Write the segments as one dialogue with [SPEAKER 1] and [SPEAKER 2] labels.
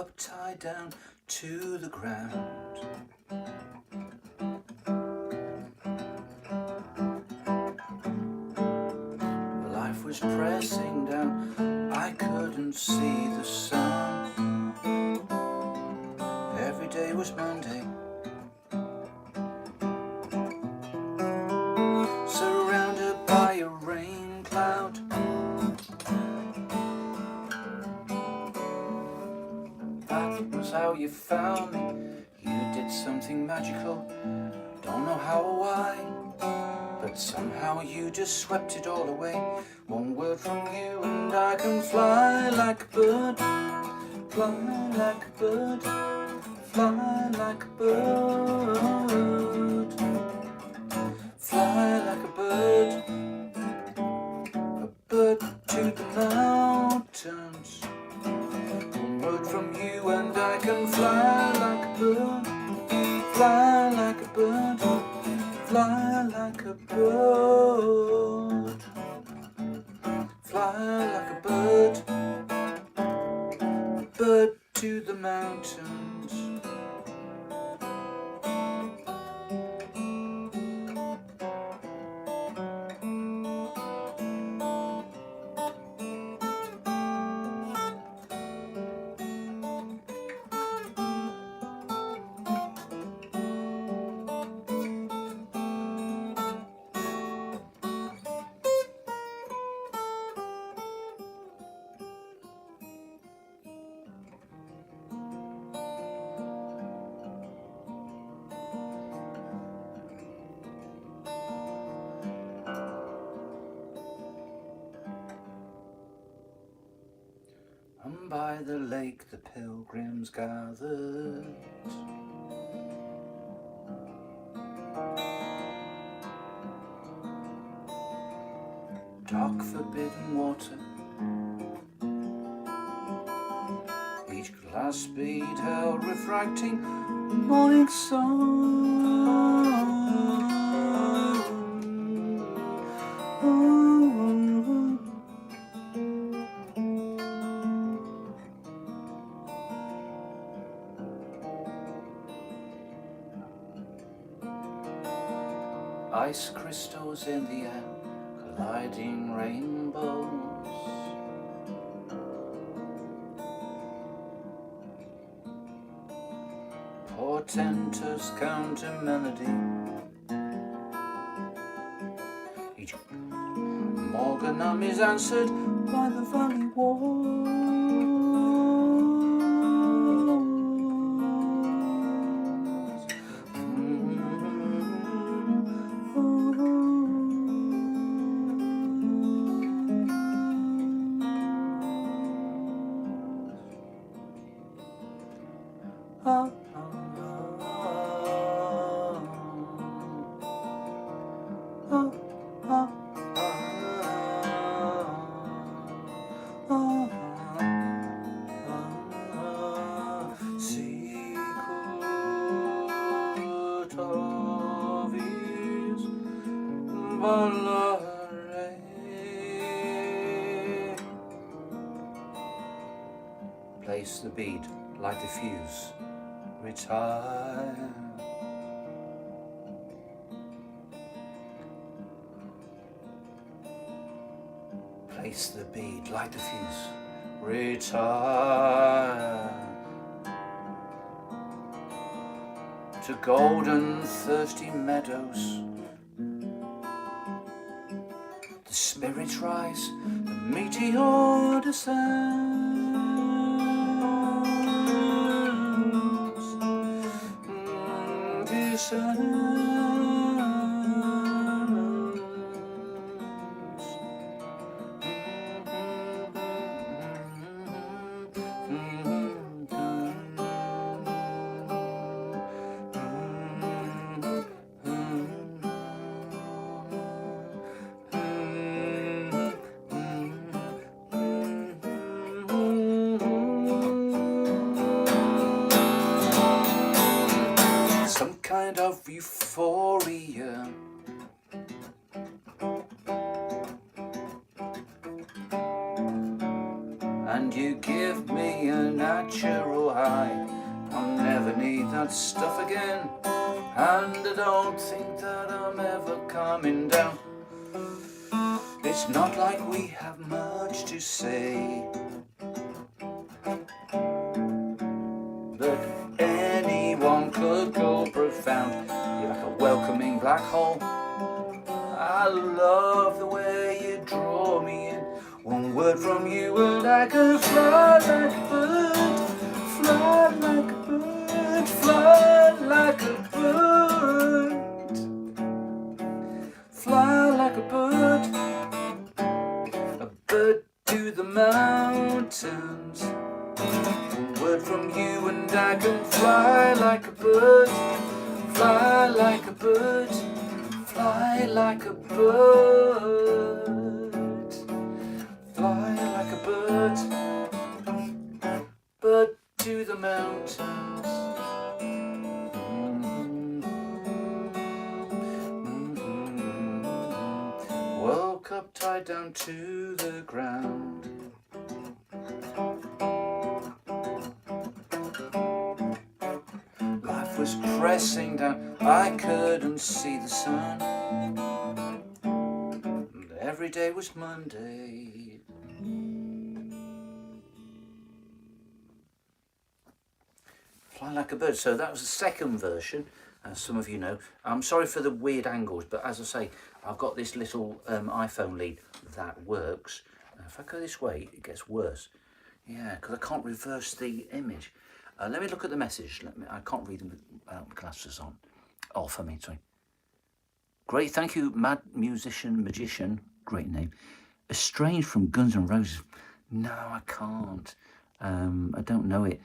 [SPEAKER 1] upside down to the ground. Life was pressing down, I couldn't see the sun. Every day was Monday, surrounded by a rain cloud. That was how you found me. You did something magical, don't know how or why, but somehow you just swept it all away. One word from you and I can fly like a bird, fly like a bird, fly like a bird, fly like a bird to the mountains. One word from you and I can fly like a bird, fly like a bird, fly like a bird, fly like a bird to the mountains. And by the lake the pilgrims gathered, dark forbidden water, each glass bead held refracting the morning sun. Ice crystals in the air, colliding rainbows. Portentous counter melody. Each Morganum is answered by the valley walls. Secret of his Valare. Place the bead, light the fuse, retire. Place the bead, light the fuse, retire. To golden thirsty meadows the spirits rise, the meteor descends, descends. Some kind of euphoria, and you give me a natural high. I'll never need that stuff again, and I don't think that I'm ever coming down. It's not like we have much to say, but anyone could go profound. You're like a welcoming black hole. I love the way you draw me in. One word from you and I could fly like a bird, fly like a bird, fly like a bird, fly like a bird to the mountains. One word from you and I can fly like a bird, fly like a bird, fly like a bird, fly like a bird, bird to the mountains. Woke up tied down to the ground. Life was pressing down, I couldn't see the sun. And every day was Monday. Fly like a bird. So that was the second version, as some of you know. I'm sorry for the weird angles, but as I say, I've got this little iPhone lead that works. If I go this way, it gets worse. Yeah, because I can't reverse the image. Let me look at the message. I can't read them without my glasses on. Off, I mean, sorry. Great, thank you, Mad Musician Magician. Great name. Estranged from Guns N' Roses. No, I can't. I don't know it.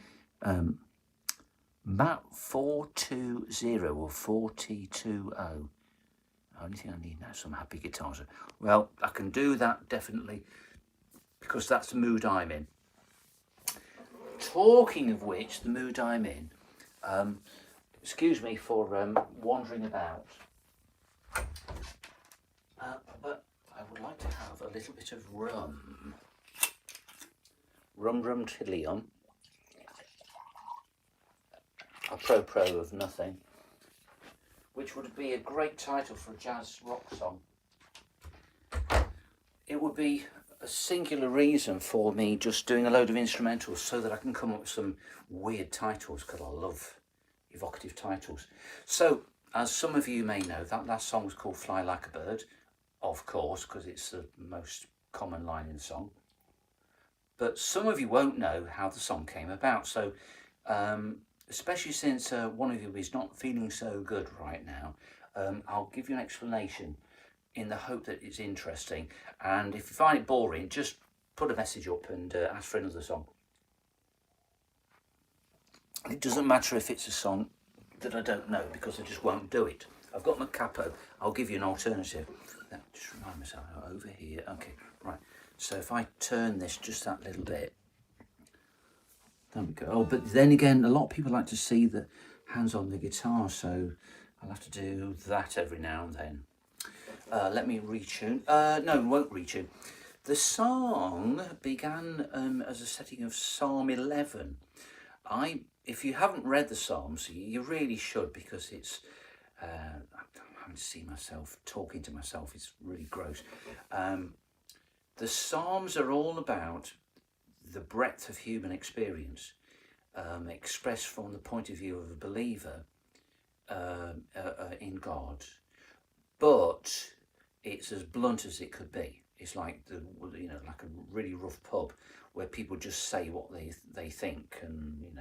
[SPEAKER 1] Matt 420 or 4T20. Only thing I need now is some happy guitars. Well, I can do that definitely, because that's the mood I'm in. Talking of which, the mood I'm in, excuse me for wandering about, but I would like to have a little bit of rum. Rum tiddly apropos of nothing, which would be a great title for a jazz rock song. It would be a singular reason for me just doing a load of instrumentals so that I can come up with some weird titles, because I love evocative titles. So, as some of you may know, that last song was called Fly Like a Bird, of course, because it's the most common line in the song. But some of you won't know how the song came about. So, especially since one of you is not feeling so good right now, I'll give you an explanation in the hope that it's interesting. And if you find it boring, just put a message up and ask for another song. It doesn't matter if it's a song that I don't know, because I just won't do it. I've got my capo. I'll give you an alternative. Just remind myself, over here. Okay, right. So if I turn this just that little bit, there we go. Oh, but then again, a lot of people like to see the hands on the guitar, so I'll have to do that every now and then. Let me retune. No, it won't retune. The song began as a setting of Psalm 11. If you haven't read the Psalms, you really should, because it's, I'm having to see myself talking to myself, it's really gross. The Psalms are all about the breadth of human experience, expressed from the point of view of a believer in God, but it's as blunt as it could be. It's like like a really rough pub where people just say what they think, and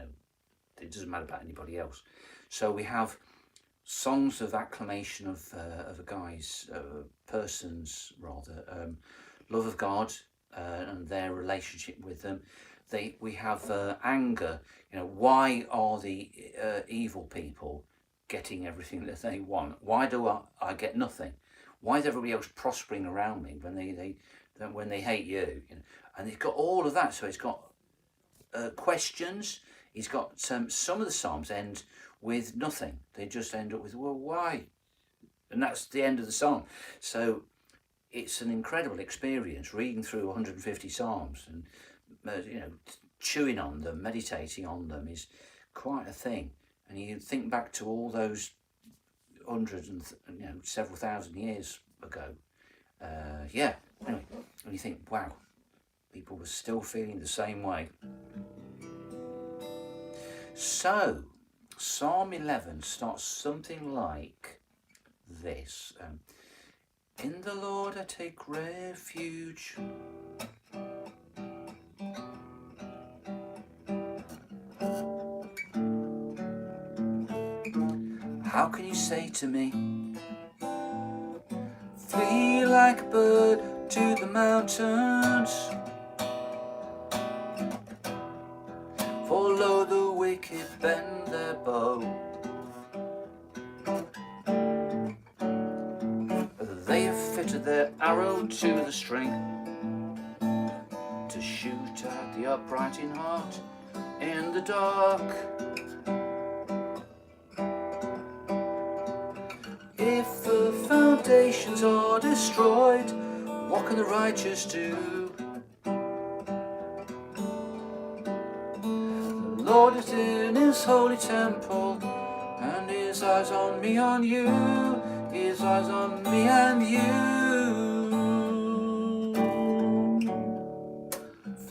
[SPEAKER 1] it doesn't matter about anybody else. So we have songs of acclamation of a guy's person's rather love of God and their relationship with them. We have anger. Why are the evil people getting everything that they want? Why do I get nothing? Why is everybody else prospering around me when they hate you? And it's got all of that. So it's got questions. He's got some of the psalms end with nothing. They just end up with, well, why? And that's the end of the psalm. So it's an incredible experience reading through 150 psalms, and chewing on them, meditating on them is quite a thing. And you think back to all those hundreds and several thousand years ago. Anyway, and you think, wow, people were still feeling the same way. So, Psalm 11 starts something like this. In the Lord I take refuge. How can you say to me, flee like a bird to the mountains? Follow the wicked, bend their bow. They have fitted their arrow to the string to shoot at the upright in heart in the dark. If the foundations are destroyed, what can the righteous do? The Lord is in his holy temple, and his eyes on me, on you, his eyes on me and you.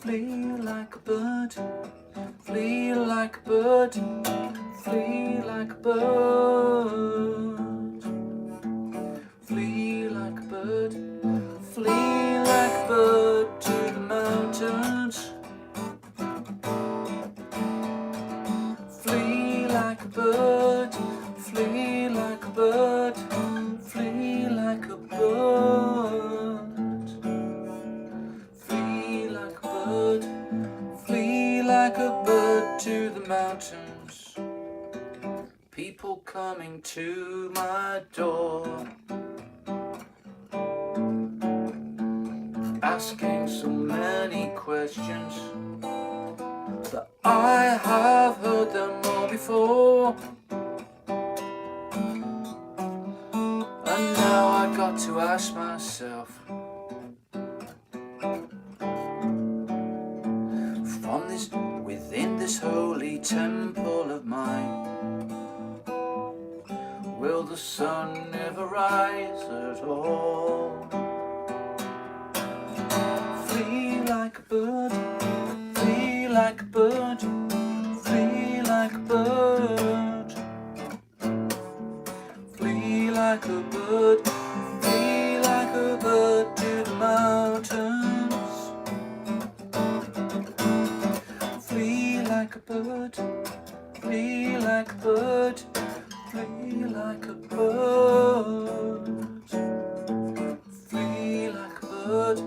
[SPEAKER 1] Flee like a bird, flee like a bird, flee like a bird. Flee like a bird, flee like a bird to the mountains. Flee like a bird, flee like a bird, flee like a bird. Flee like a bird, flee like a bird to the mountains. People coming to my door, asking so many questions, but I have heard them all before. And now I got to ask myself, within this holy temple of mine, will the sun never rise at all? Flee like a bird, flee like a bird, flee like a bird. Flee like a bird, flee like a bird to the mountains. Flee like a bird, flee like a bird, flee like a bird. Flee like a bird,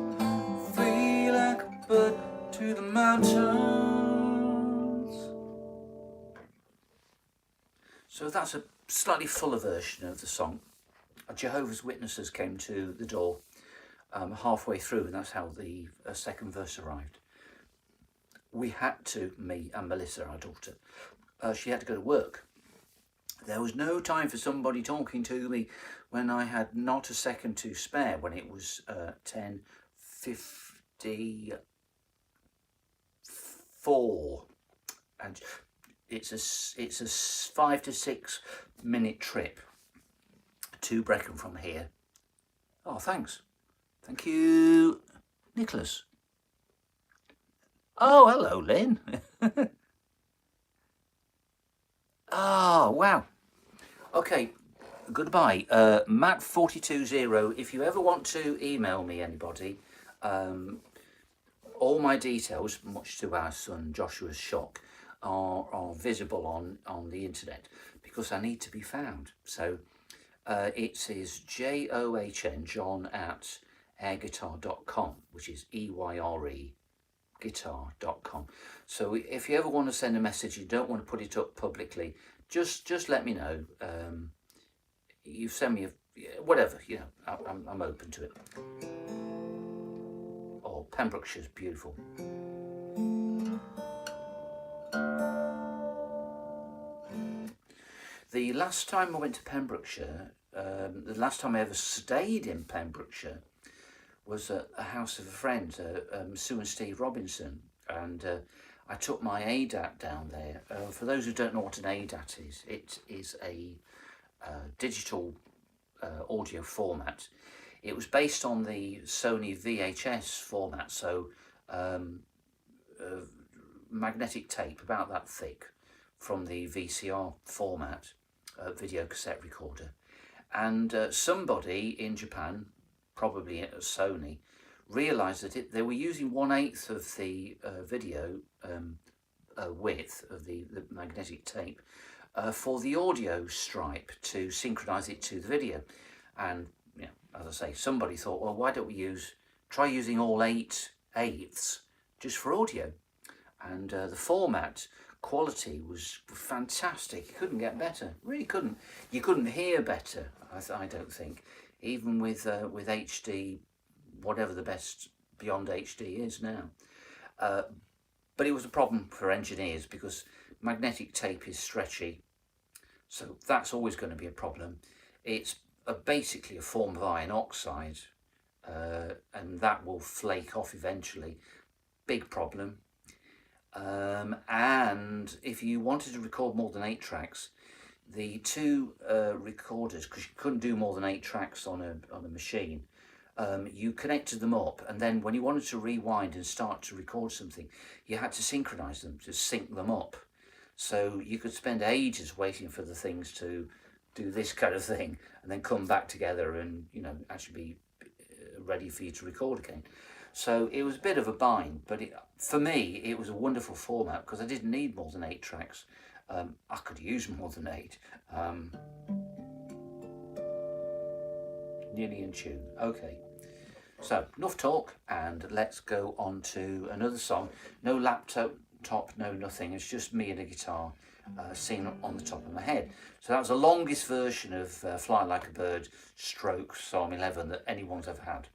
[SPEAKER 1] flee like a bird to the mountains. So that's a slightly fuller version of the song. Jehovah's Witnesses came to the door halfway through, and that's how the second verse arrived. We had to, me and Melissa, our daughter, she had to go to work. There was no time for somebody talking to me when I had not a second to spare, when it was 10:54, and it's a 5 to 6 minute trip to Brecon from here. Oh, thanks. Thank you, Nicholas. Oh, hello, Lynn. Oh, wow. Okay, goodbye. Matt420, if you ever want to email me, anybody, all my details, much to our son Joshua's shock, are visible on the internet, because I need to be found. So it is JOHN, John, at airguitar.com, which is EYRE guitar.com. So if you ever want to send a message, you don't want to put it up publicly, just let me know. You send me whatever, I'm open to it. Oh, Pembrokeshire's beautiful. The last time I went to Pembrokeshire, the last time I ever stayed in Pembrokeshire, was at a house of a friend, Sue and Steve Robinson. and I took my ADAT down there. For those who don't know what an ADAT is, it is a digital audio format. It was based on the Sony VHS format, so magnetic tape about that thick from the VCR format, video cassette recorder. And somebody in Japan, probably at Sony, realised that they were using 1/8 of the video width of the magnetic tape for the audio stripe to synchronise it to the video. And as I say, somebody thought, well, why don't we try using all 8/8 just for audio? And the format quality was fantastic. You couldn't get better, really couldn't. You couldn't hear better, I don't think, even with HD, whatever the best beyond HD is now. But it was a problem for engineers because magnetic tape is stretchy, so that's always going to be a problem. It's basically a form of iron oxide, and that will flake off eventually. Big problem. And if you wanted to record more than 8 tracks, the two recorders, because you couldn't do more than 8 tracks on a machine, you connected them up, and then when you wanted to rewind and start to record something, you had to synchronize them, to sync them up. So you could spend ages waiting for the things to do this kind of thing and then come back together and actually be ready for you to record again. So it was a bit of a bind, but for me it was a wonderful format because I didn't need more than 8 tracks. I could use more than 8. Nearly in tune. Okay, so enough talk, and let's go on to another song. No laptop, no nothing. It's just me and a guitar singing on the top of my head. So that was the longest version of Fly Like a Bird stroke Psalm 11 that anyone's ever had.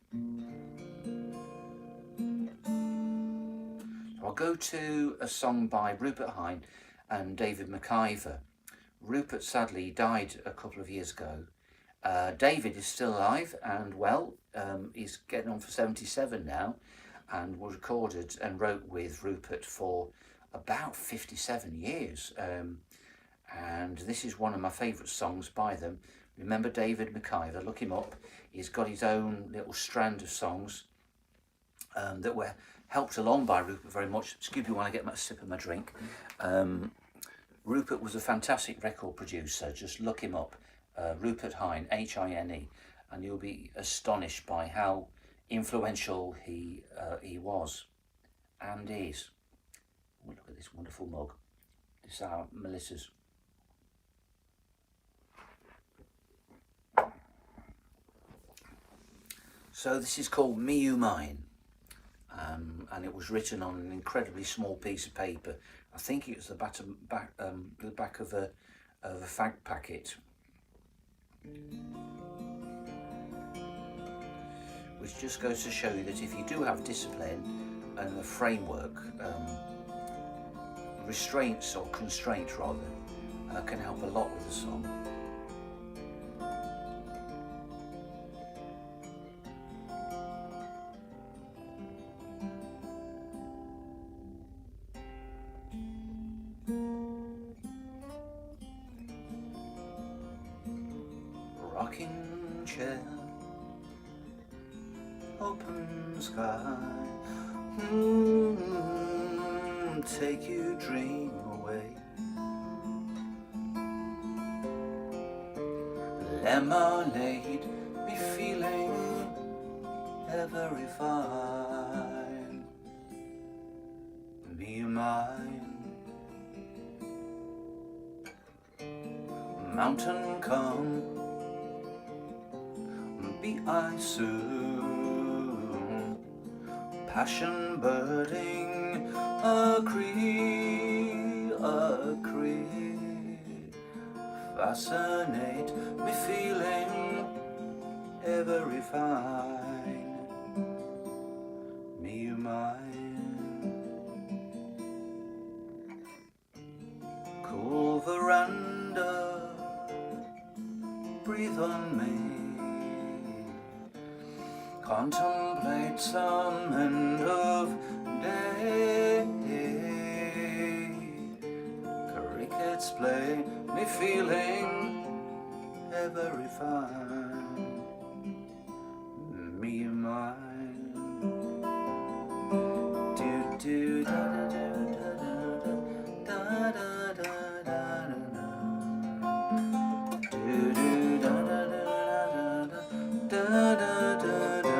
[SPEAKER 1] So I'll go to a song by Rupert Hine and David McIver. Rupert sadly died a couple of years ago. David is still alive and well. He's getting on for 77 now, and was recorded and wrote with Rupert for about 57 years. And this is one of my favourite songs by them. Remember David McIver, look him up. He's got his own little strand of songs that were helped along by Rupert very much. Excuse me while I get my sip of my drink. Rupert was a fantastic record producer. Just look him up. Rupert Hine, Hine, and you'll be astonished by how influential he was and is. Oh, look at this wonderful mug. This is our Melissa's. So this is called Me You Mine, and it was written on an incredibly small piece of paper. I think it was the back of a fag packet. Which just goes to show you that if you do have discipline and a framework, restraints or constraints rather, can help a lot with the song. Rocking chair, open sky, take your dream away. Lemonade, me feeling every fine. Be mine. Mountain come, be I soon. Passion birding, agree. Fascinate me feeling every fine. Me you mine. Cool veranda, breathe on me. Contemplate contemplate some end of day. Crickets play, me feeling ever refined, me and mine. Do do da da da da da da da da da. Do do da da da da da da da da.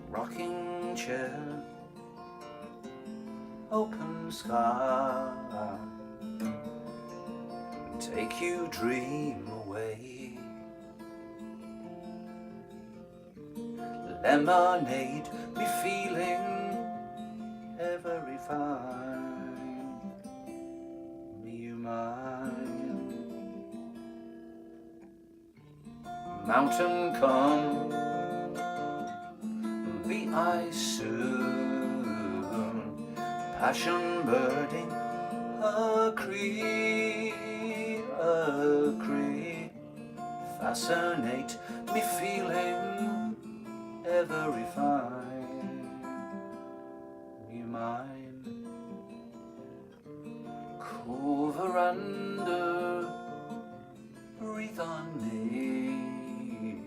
[SPEAKER 1] Rocking chair, open sky, take you dream away. Lemonade, me feeling ever refined, me you mine. Mountain come, be I soon, passion birding, a cree, fascinate me feeling ever refined, you mine. Cool veranda, breathe on me,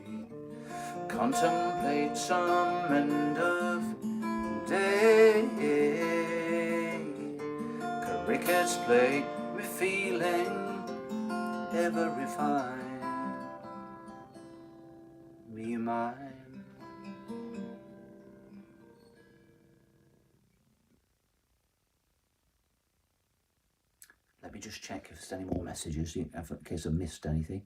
[SPEAKER 1] contemplate some end of day. Crickets play, me feeling ever refined, me and mine. Let me just check if there's any more messages in case I missed anything.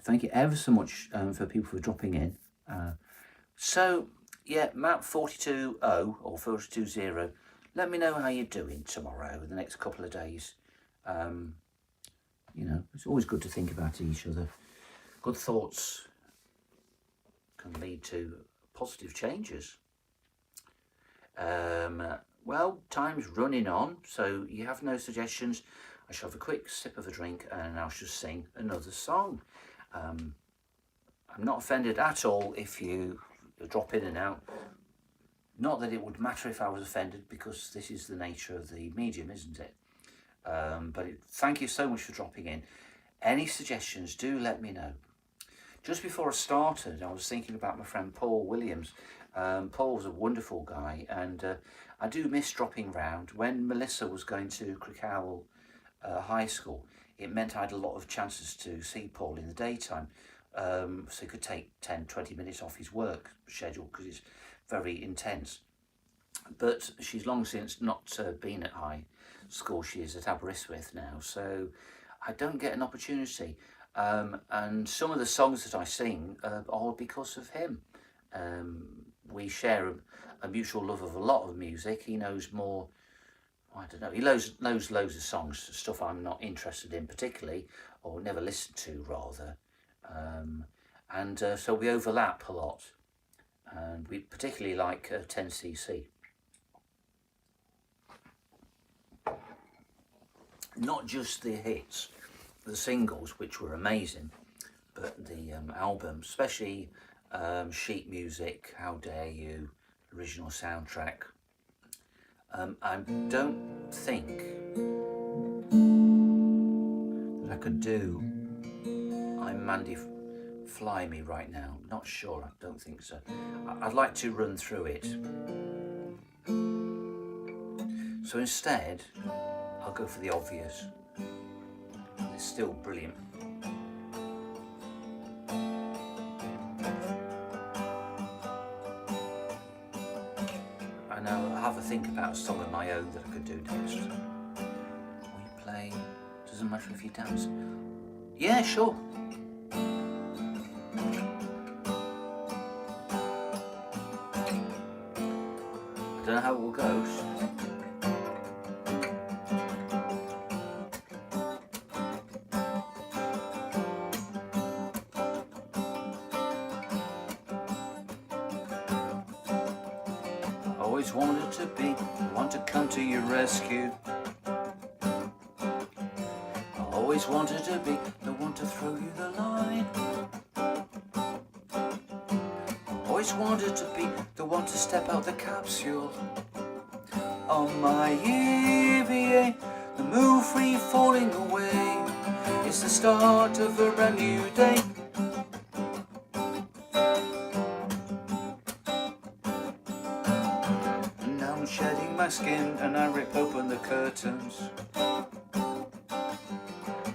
[SPEAKER 1] Thank you ever so much for people for dropping in. So yeah, Matt 420 or 420, let me know how you're doing tomorrow, the next couple of days. You know, it's always good to think about each other. Good thoughts can lead to positive changes. Well, time's running on, so you have no suggestions. I shall have a quick sip of a drink and I'll just sing another song. I'm not offended at all if you drop in and out. Not that it would matter if I was offended, because this is the nature of the medium, isn't it? Thank you so much for dropping in. Any suggestions, do let me know. Just before I started, I was thinking about my friend Paul Williams. Paul's a wonderful guy, and I do miss dropping round. When Melissa was going to Crickhowell High School, it meant I had a lot of chances to see Paul in the daytime, so he could take 10-20 minutes off his work schedule because it's very intense. But she's long since not been at high school. She is at Aberystwyth now, so I don't get an opportunity. And some of the songs that I sing are because of him. We share a mutual love of a lot of music. He knows more, I don't know, he knows loads of songs, stuff I'm not interested in particularly, or never listened to rather. So we overlap a lot. And we particularly like 10cc. Not just the hits, the singles, which were amazing, but the album, especially sheet music, How Dare You, original soundtrack. I don't think that I could do I'm Mandy Fly Me right now. Not sure, I don't think so. I'd like to run through it. So instead, I'll go for the obvious. It's still brilliant. And I'll have a think about a song of my own that I could do next. We play, doesn't matter if you dance. Yeah, sure. I don't know how it will go. Always wanted to be the one to come to your rescue. I always wanted to be the one to throw you the line. I always wanted to be the one to step out the capsule. On my EVA, the moon free falling away. It's the start of a brand new day. I'm shedding my skin and I rip open the curtains.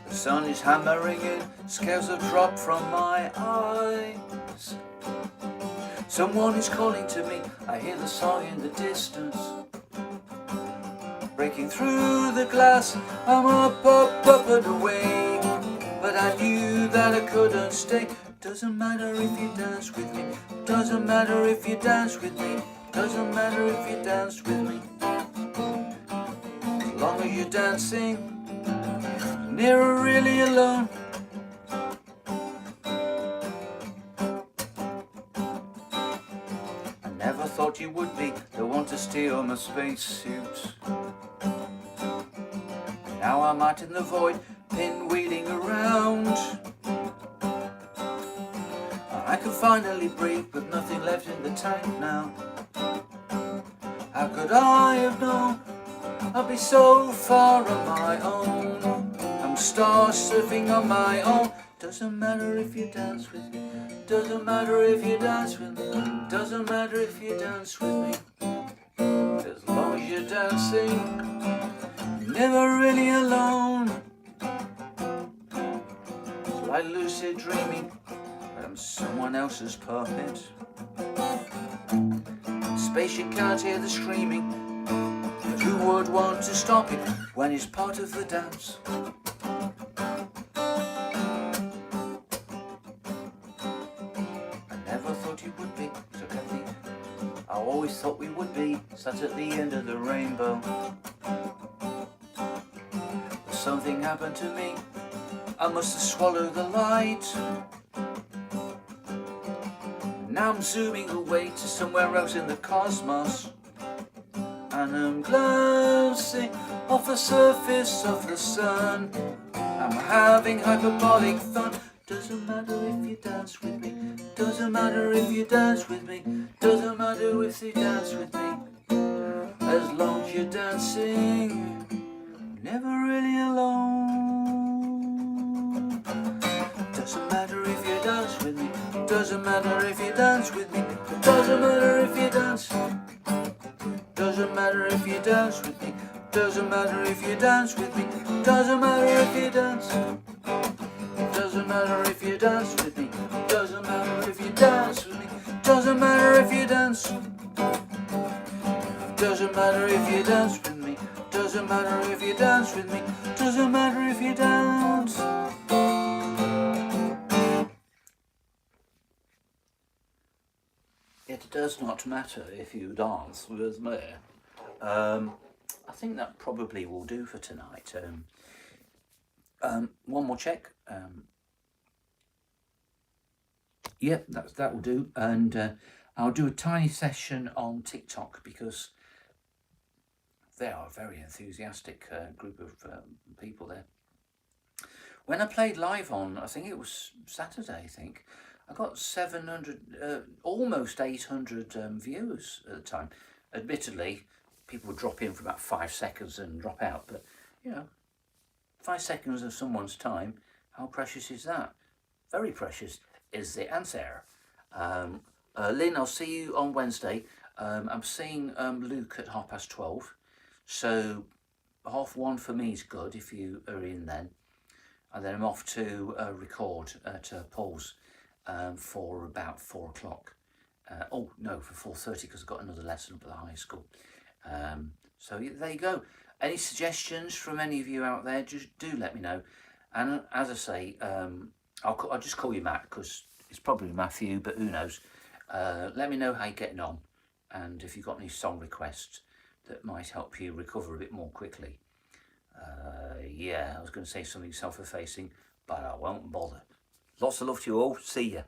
[SPEAKER 1] The sun is hammering in, scales have dropped from my eyes. Someone is calling to me, I hear the song in the distance. Breaking through the glass, I'm up and away. But I knew that I couldn't stay. Doesn't matter if you dance with me. Doesn't matter if you dance with me. Doesn't matter if you dance with me. As long as you're dancing, you're never really alone. I never thought you would be the one to steal my spacesuit. Now I'm out in the void, pinwheeling around. I can finally breathe with nothing left in the tank now. How could I have known I'd be so far on my own? I'm star surfing on my own. Doesn't matter if you dance with me. Doesn't matter if you dance with me. Doesn't matter if you dance with me. As long as you're dancing, you're never really alone. It's like lucid dreaming, but I'm someone else's puppet. Space, you can't hear the screaming, but who would want to stop it when it's part of the dance? I never thought you would be so Kathy. I always thought we would be sat at the end of the rainbow. But something happened to me. I must have swallowed the light. Now I'm zooming away to somewhere else in the cosmos, and I'm glancing off the surface of the sun. I'm having hyperbolic fun. Doesn't matter if you dance with me. Doesn't matter if you dance with me. Doesn't matter if you dance with me. As long as you're dancing, you're never really alone. Doesn't matter if you dance with me. Doesn't matter if you dance with me. Doesn't matter if you dance. Doesn't matter if you dance with me. Doesn't matter if you dance with me. Doesn't matter if you dance. Doesn't matter if you dance with me. Doesn't matter if you dance with me. Doesn't matter if you dance. Doesn't matter if you dance with me. Doesn't matter if you dance with me. Doesn't matter if you dance. It does not matter if you dance with me. I think that probably will do for tonight. One more check. Yep, that will do. And I'll do a tiny session on TikTok because they are a very enthusiastic group of people there. When I played live on, I think it was Saturday, I got 700, almost 800 viewers at the time. Admittedly, people would drop in for about 5 seconds and drop out, but 5 seconds of someone's time, how precious is that? Very precious is the answer. Lynn, I'll see you on Wednesday. I'm seeing Luke at 12:30, so 1:30 for me is good if you are in then. And then I'm off to record at Paul's for about 4 o'clock. Oh no, for 4:30 because I've got another lesson up at the high school. So there you go. Any suggestions from any of you out there, just do let me know. And as I say, I'll just call you Matt, because it's probably Matthew, but who knows. Let me know how you're getting on, and if you've got any song requests that might help you recover a bit more quickly. Yeah, I was going to say something self-effacing, but I won't bother. Lots of love to you all. See ya.